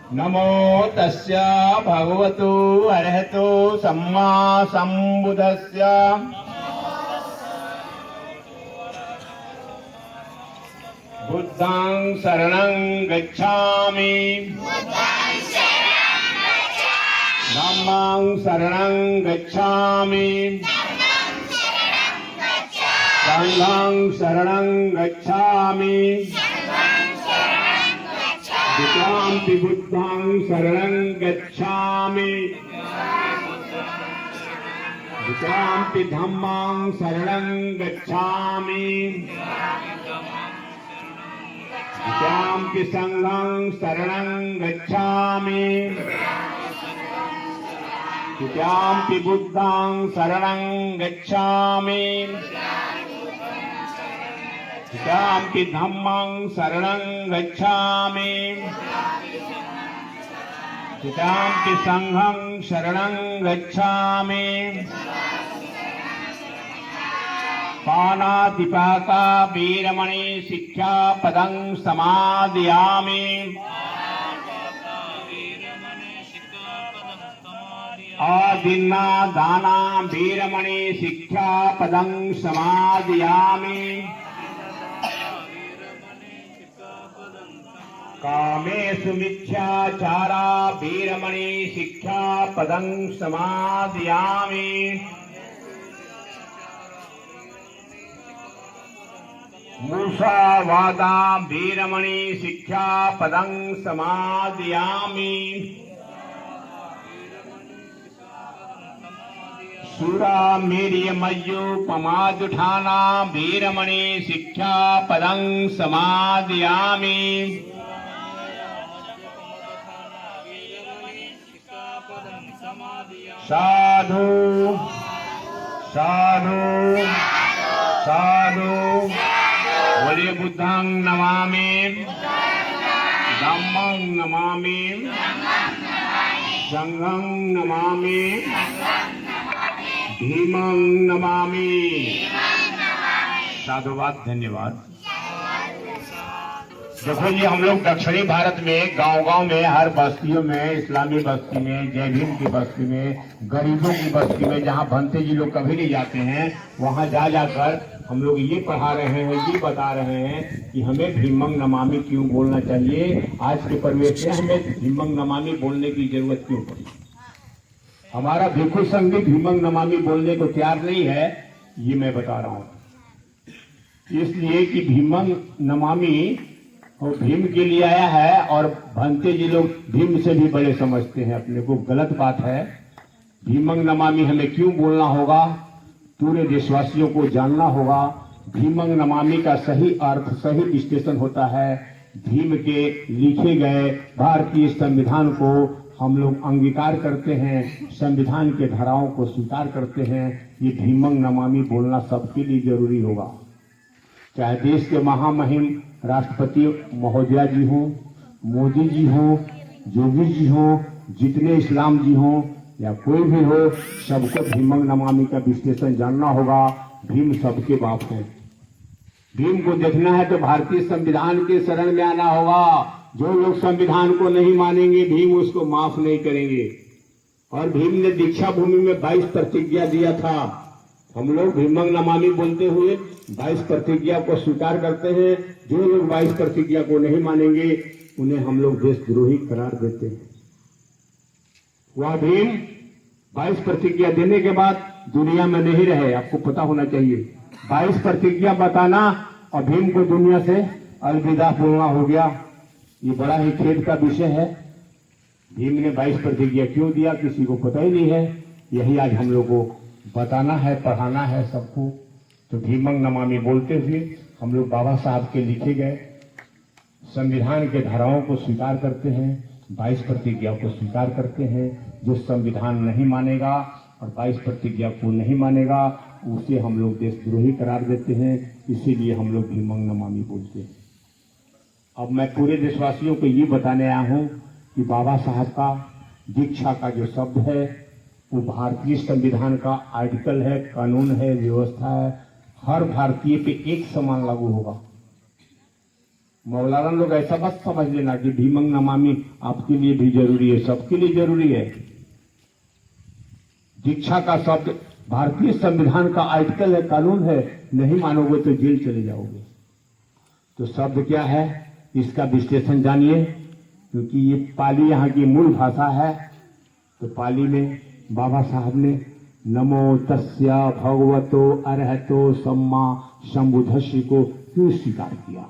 नमो तस्य भगवतो अरहतो सम्मा सम्बुद्धस्य बुद्धं शरणं गच्छामि धम्मं शरणं गच्छामि संघं शरणं गच्छामि द्वितीयंपि बुद्धं शरणं गच्छामि द्वितीयंपि धम्मं शरणं गच्छामि द्वितीयंपि संघं शरणं गच्छामि द्वितीयंपि बुद्धं शरणं गच्छामि द्वितीयंपि धम्मं शरणं गच्छामि द्वितीयंपि संघं शरणं गच्छामि पाणातिपाता वीरमणि शिक्षापदं समादयामि आदिन्ना दाना वीरमणि शिक्षापदं समादयामि कामेषु मिथ्याचारा वीरमणि शिक्षापदं समादयामि मूषावादा वीरमणि शिक्षापदं समादयामि सूरा मीर्यमय्युपमादुठाना वीरमणि शिक्षापदं समादयामि साधु साधु साधु बोले बुद्धं नमामि धम्मं नमामि संघं नमामि भीमं नमामि। साधुवाद, धन्यवाद। देखो जी, हम लोग दक्षिणी भारत में गांव-गांव में, हर बस्तियों में, इस्लामी बस्ती में, जय भीम की बस्ती में, गरीबों की बस्ती में, जहां भंते जी लोग कभी नहीं जाते हैं, वहां जा जाकर हम लोग ये पढ़ा रहे हैं, ये बता रहे हैं कि हमें भीमं नमामि क्यों बोलना चाहिए। आज के परिवेश में हमें भीमं नमामि बोलने की जरूरत क्यों पड़ी। हमारा भिक्षु संघ भी भीमं नमामि बोलने को तैयार नहीं है, ये मैं बता रहा हूं। इसलिए कि भीमं नमामि और भीम के लिए आया है, और भंते जी लोग भीम से भी बड़े समझते हैं अपने को। गलत बात है। भीमं नमामि हमें क्यों बोलना होगा, पूरे देशवासियों को जानना होगा। भीमं नमामि का सही अर्थ, सही विश्लेषण होता है भीम के लिखे गए भारतीय संविधान को हम लोग अंगीकार करते हैं, संविधान के धाराओं को स्वीकार करते हैं। ये भीमं नमामि बोलना सबके लिए जरूरी होगा, चाहे देश के महामहिम राष्ट्रपति महोदया जी हो, मोदी जी हो, योगी जी हो, जितने इस्लाम जी हो या कोई भी हो, सबको भीमं नमामि का विश्लेषण जानना होगा। भीम सबके बाप हैं। भीम को देखना है तो भारतीय संविधान के शरण में आना होगा। जो लोग संविधान को नहीं मानेंगे, भीम उसको माफ नहीं करेंगे। और भीम ने दीक्षा भूमि में 22 प्रतिज्ञा दिया था। हम लोग भीमं नमामि बोलते हुए 22 प्रतिज्ञा को स्वीकार करते हैं। जो लोग 22 प्रतिज्ञा को नहीं मानेंगे, उन्हें हम लोग देशद्रोही करार देते हैं। वह भीम 22 प्रतिज्ञा देने के बाद दुनिया में नहीं रहे, आपको पता होना चाहिए। 22 प्रतिज्ञा बताना और भीम को दुनिया से अलविदा बोलना हो गया। ये बड़ा ही खेद का विषय है। भीम ने 22 प्रतिज्ञा क्यों दिया, किसी को पता ही नहीं है। यही आज हम लोग को बताना है, पढ़ाना है सबको। तो भीमं नमामि बोलते हुए हम लोग बाबा साहब के लिखे गए संविधान के धाराओं को स्वीकार करते हैं, 22 प्रतिज्ञा को स्वीकार करते हैं। जो संविधान नहीं मानेगा और 22 प्रतिज्ञा को नहीं मानेगा, उसे हम लोग देशद्रोही करार देते हैं। इसीलिए हम लोग भीमं नमामि बोलते हैं। अब मैं पूरे देशवासियों को ये बताने आया हूँ कि बाबा साहब का दीक्षा का जो शब्द है वो भारतीय संविधान का आर्टिकल है, कानून है, व्यवस्था है। हर भारतीय पे एक समान लागू होगा। मौलाना लोग ऐसा मत समझ लेना कि भीमंग नमामि आपके लिए भी जरूरी है, सबके लिए जरूरी है। दीक्षा का शब्द भारतीय संविधान का आर्टिकल है, कानून है, नहीं मानोगे तो जेल चले जाओगे। तो शब्द क्या है, इसका विश्लेषण जानिए, क्योंकि ये पाली यहाँ की मूल भाषा है। तो पाली में बाबा साहब ने नमो तस्य भगवतो अरहतो सम्मा संबुद्धस्य को क्यों स्वीकार किया।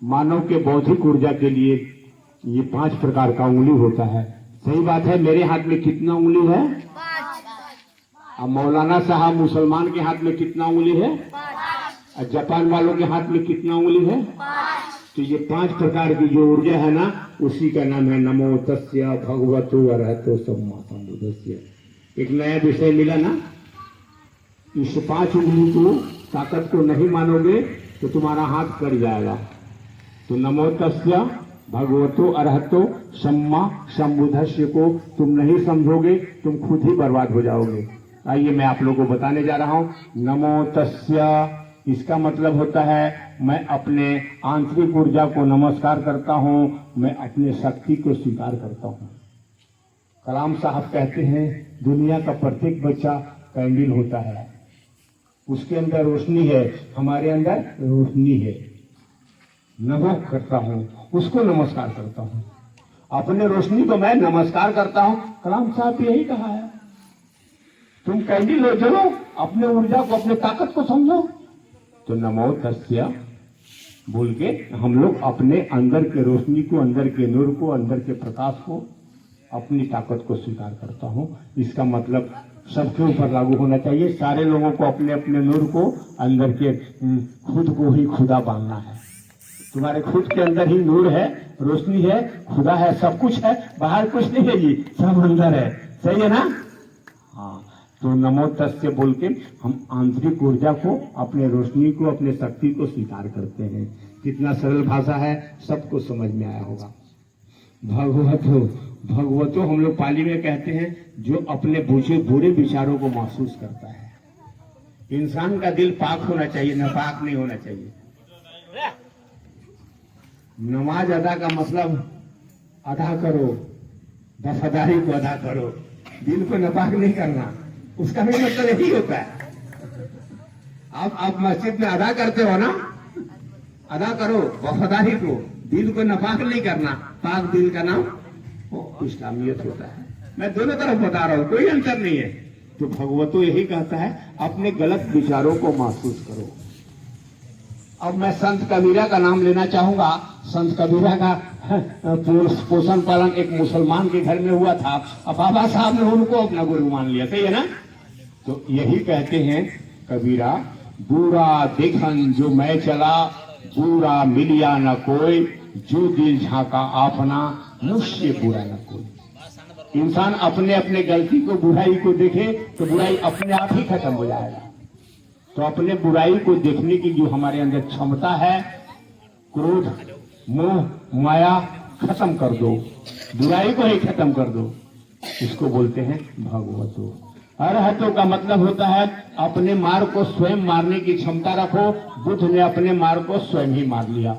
मानव के बौद्धिक ऊर्जा के लिए ये 5 प्रकार का उंगली होता है। सही बात है, मेरे हाथ में कितना उंगली है? 5। अब मौलाना साहब मुसलमान के हाथ में कितना उंगली है? 5। और जापान वालों के हाथ में कितना उंगली है? 5। तो ये 5 प्रकार की जो ऊर्जा है ना, उसी का नाम है नमो तस्य भगवतो अरहतो सम्मा संबुद्धस्य। एक नया विषय मिला ना, इस 5 उंगली को ताकत को नहीं मानोगे तो तुम्हारा हाथ कट जाएगा। तो नमो तस्य भगवतो अरहतो सम्मा संबुद्धस्य को तुम नहीं समझोगे, तुम खुद ही बर्बाद हो जाओगे। आइए मैं आप लोगों को बताने जा रहा हूं। नमो तस्य, इसका मतलब होता है मैं अपने आंतरिक ऊर्जा को नमस्कार करता हूं, मैं अपने शक्ति को स्वीकार करता हूं। कलाम साहब कहते हैं दुनिया का प्रत्येक बच्चा कैंडल होता है, उसके अंदर रोशनी है, हमारे अंदर रोशनी है। नमः करता हूं, उसको नमस्कार करता हूं, अपने रोशनी को मैं नमस्कार करता हूं। कलाम साहब यही कहा है, तुम कैंडल हो, चलो अपने ऊर्जा को, अपने ताकत को समझो। तो नमो तस्य बोल के हम लोग अपने अंदर के रोशनी को, अंदर के नूर को, अंदर के प्रकाश को, अपनी ताकत को स्वीकार करता हूं। इसका मतलब सबके ऊपर लागू होना चाहिए। सारे लोगों को अपने अपने नूर को, अंदर के खुद को ही खुदा मानना है। तुम्हारे खुद के अंदर ही नूर है, रोशनी है, खुदा है, सब कुछ है, बाहर कुछ नहीं है जी, सब अंदर है। सही है ना? हाँ, तो नमो तस्य बोल के हम आंतरिक ऊर्जा को, अपने रोशनी को, अपने शक्ति को स्वीकार करते हैं। कितना सरल भाषा है, सबको समझ में आया होगा। भगवतो, भगवतो हम लोग पाली में कहते हैं जो अपने बुरे विचारों को महसूस करता है। इंसान का दिल पाक होना चाहिए, नापाक नहीं होना चाहिए। नमाज अदा का मतलब अदा करो, वफादारी को अदा करो, दिल को नापाक नहीं करना, उसका भी मतलब यही होता है। आप मस्जिद में अदा करते हो ना, अदा करो वफादारी को, दिल को नापाक नहीं करना। पाक दिल का नाम इस्लामियत होता है। मैं दोनों तरफ बता रहा हूं, कोई अंतर नहीं है। तो भगवतो यही कहता है अपने गलत विचारों को महसूस करो। अब मैं संत कबीरा का नाम लेना चाहूंगा। संत कबीरा का पोषण पालन एक मुसलमान के घर में हुआ था। अब बाबा साहब ने उनको अपना गुरु मान लिया। सही है ना? तो यही कहते हैं कबीरा, बुरा देखन जो मैं चला, बुरा मिलिया न कोई, जो दिल झांका अपना, मुझसे बुरा न कोई। इंसान अपने अपने गलती को, बुराई को देखे तो बुराई अपने आप ही खत्म हो जाएगा। तो अपने बुराई को देखने की जो हमारे अंदर क्षमता है, क्रोध, मोह, माया खत्म कर दो, बुराई को ही खत्म कर दो, इसको बोलते हैं भगवतो। अरहतो का मतलब होता है अपने मार को स्वयं मारने की क्षमता रखो। बुद्ध ने अपने मार को स्वयं ही मार लिया।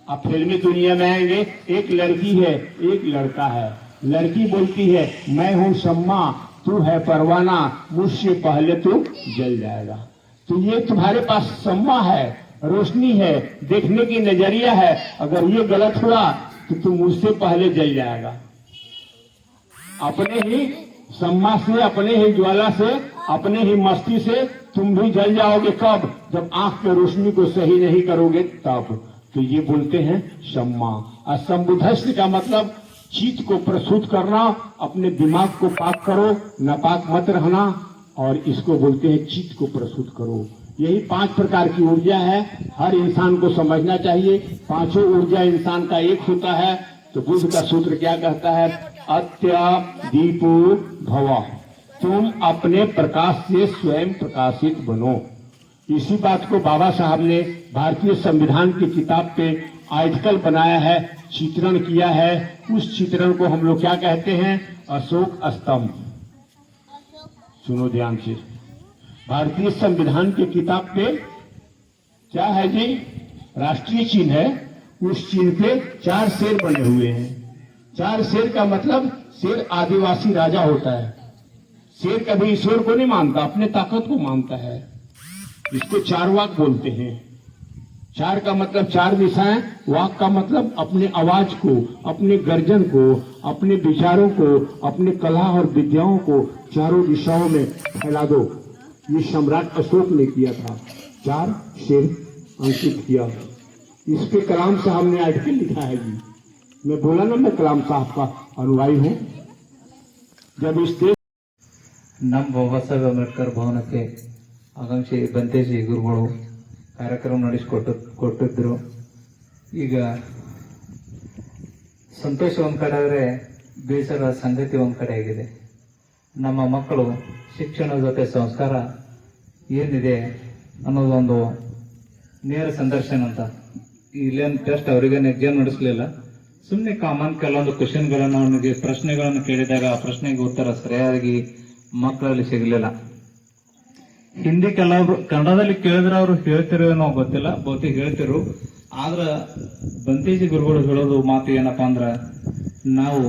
अब फिल्मी दुनिया में आएंगे, एक लड़की है, एक लड़का है। लड़की बोलती है मैं हूं शम्मा, तू है परवाना, मुझसे पहले तू जल जाएगा। तो ये तुम्हारे पास शम्मा है, रोशनी है, देखने की नजरिया है, अगर ये गलत हुआ तो तू मुझसे पहले जल जाएगा। अपने ही सम्मा से, अपने ही ज्वाला से, अपने ही मस्ती से तुम भी जल जाओगे। कब? जब आंख के रोशनी को सही नहीं करोगे तब। तो ये बोलते हैं सम्मा। और संबुद्धस्य का मतलब चित्त को प्रसूत करना, अपने दिमाग को पाक करो, नापाक मत रहना, और इसको बोलते हैं चित्त को प्रसूत करो। यही 5 प्रकार की ऊर्जा है, हर इंसान को समझना चाहिए। 5 ऊर्जा इंसान का एक होता है। तो बुद्ध का सूत्र क्या कहता है? अत्यदीपो भव, तुम अपने प्रकाश से स्वयं प्रकाशित बनो। इसी बात को बाबा साहब ने भारतीय संविधान की किताब पे आर्टिकल बनाया है, चित्रण किया है। उस चित्रण को हम लोग क्या कहते हैं? अशोक स्तंभ। सुनो ध्यान से, भारतीय संविधान की किताब पे क्या है जी? राष्ट्रीय चिन्ह है, उस चिन्ह पे 4 शेर बने हुए हैं। 4 शेर का मतलब शेर आदिवासी राजा होता है। शेर कभी ईश्वर को नहीं मानता, अपने ताकत को मानता है। इसको 4 वाक बोलते हैं। 4 का मतलब 4 दिशाएं, वाक का मतलब अपने आवाज को, अपने गर्जन को, अपने विचारों को, अपने कला और विद्याओं को चारों दिशाओं में फैला दो। ये सम्राट अशोक ने किया था, 4 शेर अंकित किया। इस पे कलाम साहब ने आर्टिकल लिखा है जी। मैं बोला ना, मैं कलाम साहब का अनुयायी हूँ। जब इस देश ನಮ್ಮ ಬಾಬಾ ಸಾಹೇಬ್ ಅಂಬೇಡ್ಕರ್ ಭವನಕ್ಕೆ ಆಕಾಂಕ್ಷಿ ಬಂತೇಜಿ ಗುರುಗಳು ಕಾರ್ಯಕ್ರಮ ನಡೆಸಿಕೊಟ್ಟಿದ್ರು. ಈಗ ಸಂತೋಷ ಒಂದ್ ಕಡೆ ಆದರೆ ಬೇಸರ ಸಂಗತಿ ಒಂದ್ ಕಡೆ ಆಗಿದೆ. ನಮ್ಮ ಮಕ್ಕಳು ಶಿಕ್ಷಣದ ಜೊತೆ ಸಂಸ್ಕಾರ ಏನಿದೆ ಅನ್ನೋದೊಂದು ನೇರ ಸಂದರ್ಶನ ಅಂತ ಇಲ್ಲೇನು ಟೆಸ್ಟ್ ಅವರಿಗೇನು ಎಕ್ಸಾಮ್ ನಡೆಸಲಿಲ್ಲ, ಸುಮ್ಮನೆ ಕಾಮನ್ ಕೆಲವೊಂದು ಕ್ವಶನ್ಗಳನ್ನು ಅವನಿಗೆ ಪ್ರಶ್ನೆಗಳನ್ನು ಕೇಳಿದಾಗ ಆ ಪ್ರಶ್ನೆಗೆ ಉತ್ತರ ಸರಿಯಾಗಿ ಮಕ್ಕಳಲ್ಲಿ ಸಿಗಲಿಲ್ಲ. ಹಿಂದಿ ಕೆಲವರು ಕನ್ನಡದಲ್ಲಿ ಕೇಳಿದ್ರೆ ಅವರು ಹೇಳ್ತಿರೋ ಏನೋ ಗೊತ್ತಿಲ್ಲ, ಬಹುತೇಕ ಹೇಳ್ತಿರು. ಆದ್ರ ಬಂತೇಜಿ ಗುರುಗಳು ಹೇಳೋದು ಮಾತು ಏನಪ್ಪಾ ಅಂದ್ರ, ನಾವು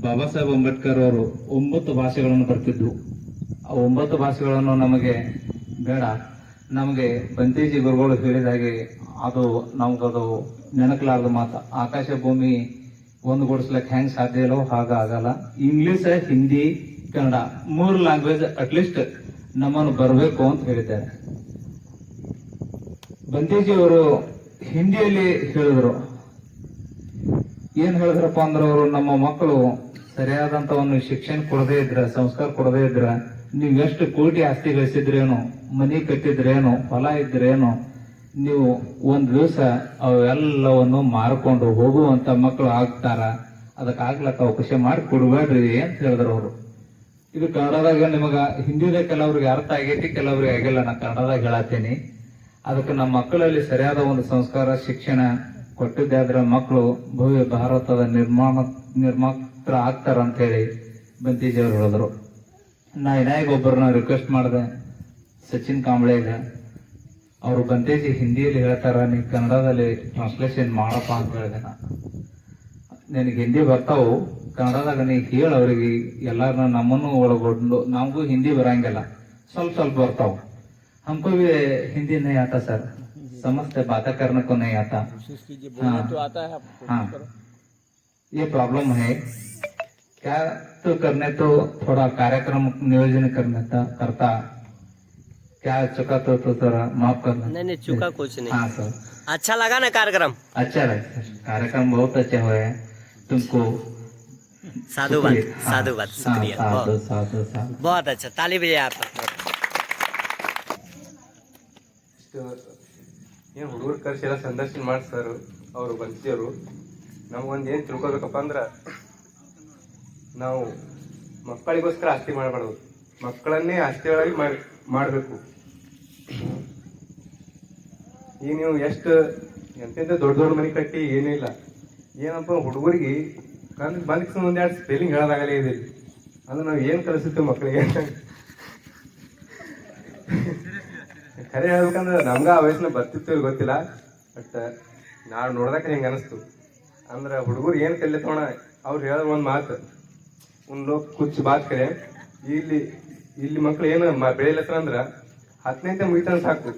ಬಾಬಾ ಸಾಹೇಬ್ ಅಂಬೇಡ್ಕರ್ ಅವರು 9 ಭಾಷೆಗಳನ್ನು ಬರ್ತಿದ್ವು. ಆ 9 ಭಾಷೆಗಳನ್ನು ನಮಗೆ ಬೇಡ, ನಮಗೆ ಬಂತೇಜಿ ಗುರುಗಳು ಹೇಳಿದ ಹಾಗೆ ಅದು ನಮ್ಗದು ನೆನಕಲಾರ್ದ ಮಾತು. ಆಕಾಶ ಭೂಮಿ ಒಂದುಗೂಡಿಸ್ಲಿಕ್ಕೆ ಹೆಂಗ್ ಸಾಧ್ಯ ಇಲ್ಲೋ ಹಾಗ ಆಗಲ್ಲ. English, Hindi, Kannada 3 language at least ನಮ್ಮನ್ನು ಬರಬೇಕು ಅಂತ ಹೇಳಿದ್ದಾರೆ. ಬಂತೇಜಿ ಅವರು ಹಿಂದಿಯಲ್ಲಿ ಹೇಳಿದ್ರು. ಏನ್ ಹೇಳಿದ್ರಪ್ಪ ಅಂದ್ರೆ, ಅವರು ನಮ್ಮ ಮಕ್ಕಳು ಸರಿಯಾದಂತ ಒಂದು ಶಿಕ್ಷಣ ಕೊಡದೇ ಇದ್ರ, ಸಂಸ್ಕಾರ ಕೊಡದೇ ಇದ್ರ, ನೀವ್ ಎಷ್ಟು ಕೋಟಿ ಆಸ್ತಿ ಗಳಿಸಿದ್ರೇನು, ಮನಿ ಕಟ್ಟಿದ್ರೇನು, ಹೊಲ ಇದ್ರೇನು, ನೀವು ಒಂದ್ ದಿವಸ ಅವೆಲ್ಲವನ್ನು ಮಾರ್ಕೊಂಡು ಹೋಗುವಂತ ಮಕ್ಕಳು ಆಗ್ತಾರ. ಅದಕ್ಕೆ ಆಗ್ಲಕ್ಕ ಅವಕಾಶ ಮಾಡಿ ಕೊಡ್ಬೇಡ್ರಿ ಅಂತ ಹೇಳಿದ್ರು ಅವರು. ಇದು ಕನ್ನಡದಾಗ ನಿಮಗ ಹಿಂದಿದ ಕೆಲವ್ರಿಗೆ ಅರ್ಥ ಆಗೈತಿ, ಕೆಲವ್ರಿಗೆ ಆಗಿಲ್ಲ. ನಾ ಕನ್ನಡದಾಗ ಹೇಳತ್ತೀನಿ. ಅದಕ್ಕೆ ನಮ್ಮ ಮಕ್ಕಳಲ್ಲಿ ಸರಿಯಾದ ಒಂದು ಸಂಸ್ಕಾರ ಶಿಕ್ಷಣ ಕೊಟ್ಟಿದ್ದಾದ್ರೆ ಮಕ್ಕಳು ಭವ್ಯ ಭಾರತದ ನಿರ್ಮಾತ್ರ ಆಗ್ತಾರ ಅಂತ ಹೇಳಿ ಬಂತೇಜಿ ಅವರು ಹೇಳಿದ್ರು. ನಾ ಇನ್ನಾಗ ಒಬ್ಬರನ್ನ ರಿಕ್ವೆಸ್ಟ್ ಮಾಡಿದೆ, ಸಚಿನ್ ಕಾಂಬ್ಳೆ ಇದೆ, ಅವರು ಬಂತೇಜಿ ಹಿಂದಿಯಲ್ಲಿ ಹೇಳ್ತಾರ, ನೀ ಕನ್ನಡದಲ್ಲಿ ಟ್ರಾನ್ಸ್ಲೇಷನ್ ಮಾಡಪ್ಪ ಅಂತ ಹೇಳಿದೆ. ನಿನಗೆ ಹಿಂದಿ ಬರ್ತಾವು, ಕನ್ನಡದಾಗ ನೀ ಹೇಳ ಅವ್ರಿಗೆ, ಎಲ್ಲಾರನ್ನ ನಮ್ಮನ್ನು ಒಳಗೊಂಡು. ನಮಗೂ ಹಿಂದಿ ಬರಂಗಿಲ್ಲ, ಸ್ವಲ್ಪ ಸ್ವಲ್ಪ ಬರ್ತಾವ. हमको भी हिंदी नहीं आता सर, समझते बातें करने को नहीं आता। हाँ, ये प्रॉब्लम है क्या? तो करने तो थोड़ा कार्यक्रम नियोजन करता क्या चुका तो थोड़ा माफ करना। नहीं चुका कुछ नहीं। हाँ सर, अच्छा लगा ना कार्यक्रम? अच्छा लगा सर, कार्यक्रम बहुत अच्छे हुए हैं। तुमको साधुवाद, साधुवाद, शुक्रिया। साधु साधु साधु। बहुत अच्छा, ताली बजाइए आप। ಏನು ಹುಡುಗರು ಕರ್ಸಿ ಎಲ್ಲ ಸಂದರ್ಶನ ಮಾಡಿ ಸರ್ ಅವರು ಬಂದಿದ್ರು. ನಮಗೊಂದು ಏನು ತಿಳ್ಕೊಬೇಕಪ್ಪ ಅಂದ್ರೆ, ನಾವು ಮಕ್ಕಳಿಗೋಸ್ಕರ ಆಸ್ತಿ ಮಾಡಬಾರ್ದು, ಮಕ್ಕಳನ್ನೇ ಆಸ್ತಿಗಳಾಗಿ ಮಾಡಬೇಕು. ಈಗ ನೀವು ಎಷ್ಟು ಎಂತೆಂತ ದೊಡ್ಡ ದೊಡ್ಡ ಮನೆ ಕಟ್ಟಿ ಏನಿಲ್ಲ, ಏನಪ್ಪ ಹುಡುಗರಿಗೆ ಬಂದ ಒಂದೆರಡು ಸ್ಪೆಲ್ಲಿಂಗ್ ಹೇಳೋದಾಗಲೇ ಇದೆ. ಅಂದ್ರೆ ನಾವು ಏನು ಕಲಿಸುತ್ತೇವೆ ಮಕ್ಕಳಿಗೆ ಖರೆ ಹೇಳ್ಬೇಕಂದ್ರೆ ನಮ್ಗ ಆ ವಯಸ್ಸಿನ ಬರ್ತಿತ್ತು ಗೊತ್ತಿಲ್ಲ. ಬಟ್ ನಾವು ನೋಡ್ದಕ್ಕೆ ಹೆಂಗೆ ಅನಿಸ್ತು ಅಂದ್ರೆ, ಹುಡುಗರು ಏನು ಕಲಿತೋಣ ಅವ್ರು ಹೇಳೋ ಒಂದು ಮಾತು, ಒಂದು ಲೋಕ ಕುಚ್ಚು ಬಾತ್ ಕರೆ. ಇಲ್ಲಿ ಮಕ್ಳು ಏನು ಬೆಳೆಯಲತ್ತಾರ ಅಂದ್ರೆ 10ನೇ ಮುಗಿತಾನ ಸಾಕು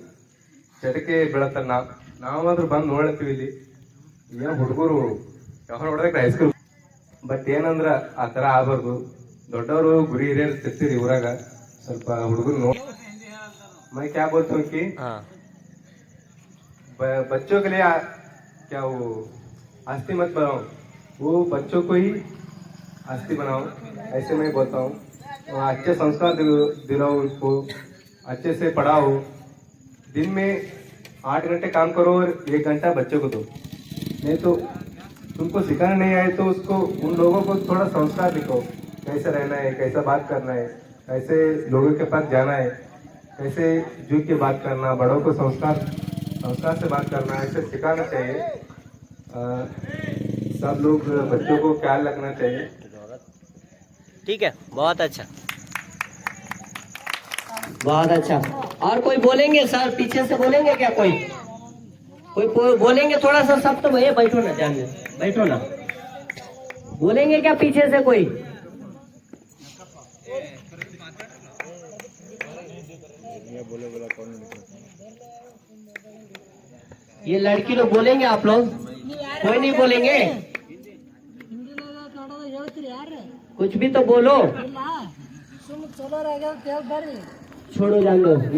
ಚಟಕ್ಕೆ ಬೆಳತ್ತಾರ. ನಾವಾದ್ರೂ ಬಂದು ನೋಡ್ಲತ್ತೀವಿ ಇಲ್ಲಿ ಏನು ಹುಡುಗರು ಯಾವ ನೋಡ್ದಕ್ಕೆ ಹೈಸ್ಕೂಲ್. ಬಟ್ ಏನಂದ್ರ ಆ ಥರ ಆಗಬಾರ್ದು. ದೊಡ್ಡವರು ಗುರಿ ಹಿರಿಯರು ತಿರ್ತೀರಿ ಊರಾಗ, ಸ್ವಲ್ಪ ಹುಡುಗರು ನೋಡಿ. मैं क्या बोलता हूँ कि बच्चों के लिए क्या वो आस्ती मत बनाओ, वो बच्चों को ही आस्ती बनाओ, ऐसे मैं बोलता हूँ। अच्छे संस्कार दिलाओ उनको, अच्छे से पढ़ाओ। दिन में 8 घंटे काम करो और 1 घंटा बच्चों को दो। नहीं तो तुमको सिखाना नहीं आए तो उसको, उन लोगों को थोड़ा संस्कार दिखाओ, कैसे रहना है, कैसा बात करना है, कैसे लोगों के पास जाना है, कैसे झुक के बात करना, बड़ों को संस्कार से बात करना, ऐसे सिखाना चाहिए। सब लोग बच्चों को ख्याल रखना चाहिए। ठीक है, बहुत अच्छा, बहुत अच्छा। और कोई बोलेंगे सर? पीछे से बोलेंगे क्या कोई? बोलेंगे थोड़ा सा सब तो भैया बैठो ना, ध्यान दे, बैठो ना। बोलेंगे क्या पीछे से कोई? ये लड़की लोग बोलेंगे, आप लोग कोई नहीं बोलेंगे? कुछ भी तो बोलो। छोड़ो, जान दो।